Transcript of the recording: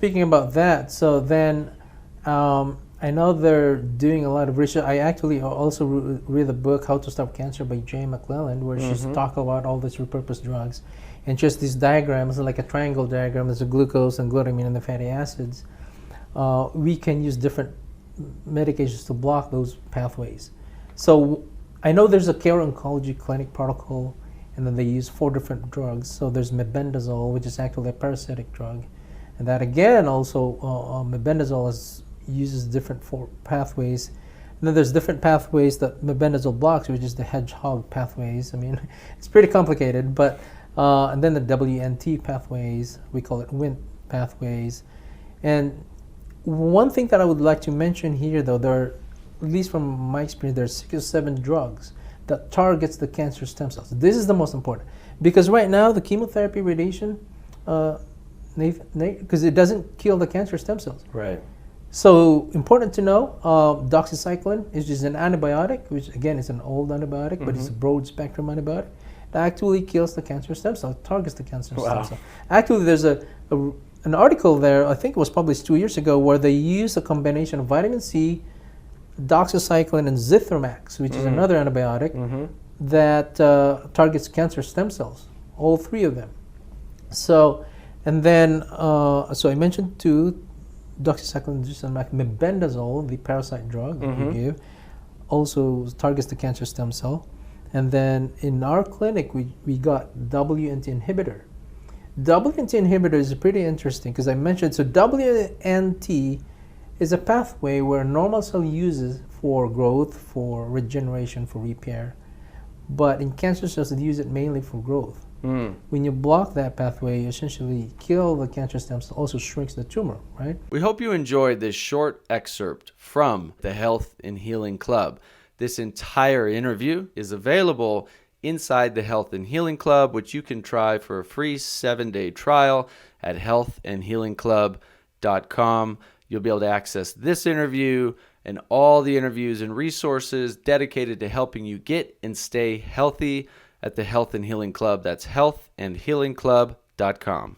speaking about that, so then I know they're doing a lot of research. I actually also read the book How to Stop Cancer by Jane McClellan, where she's talking about all these repurposed drugs, and just these diagrams, like a triangle diagram, there's a glucose and glutamine and the fatty acids. We can use different medications to block those pathways. So I know there's a care oncology clinic protocol, and then they use 4 different drugs. So there's Mebendazole, which is actually a parasitic drug, and that again also Mebendazole uses different 4 pathways. And then there's different pathways that Mebendazole blocks, which is the hedgehog pathways. I mean, it's pretty complicated, but and then the WNT pathways, we call it Wnt pathways. And one thing that I would like to mention here, though, there are, at least from my experience, there are 6 or 7 drugs that targets the cancer stem cells. This is the most important, because right now the chemotherapy, radiation, because it doesn't kill the cancer stem cells. Right. So important to know, doxycycline is just an antibiotic, which again is an old antibiotic, but it's a broad spectrum antibiotic. It actually kills the cancer stem cell, targets the cancer stem cell. Actually, there's an article there, I think it was published 2 years ago, where they used a combination of vitamin C, doxycycline, and zithromax, which is another antibiotic that targets cancer stem cells, all 3 of them. So, and then, so I mentioned 2, doxycycline, zithromax, mebendazole, the parasite drug that we give, also targets the cancer stem cell. And then in our clinic, we got WNT inhibitor. WNT inhibitor is pretty interesting because I mentioned, so WNT is a pathway where normal cell uses for growth, for regeneration, for repair. But in cancer cells, they use it mainly for growth. When you block that pathway, you essentially kill the cancer stem cell, also shrinks the tumor, right? We hope you enjoyed this short excerpt from the Health and Healing Club. This entire interview is available inside the Health and Healing Club, which you can try for a free 7-day trial at healthandhealingclub.com. You'll be able to access this interview and all the interviews and resources dedicated to helping you get and stay healthy at the Health and Healing Club. That's healthandhealingclub.com.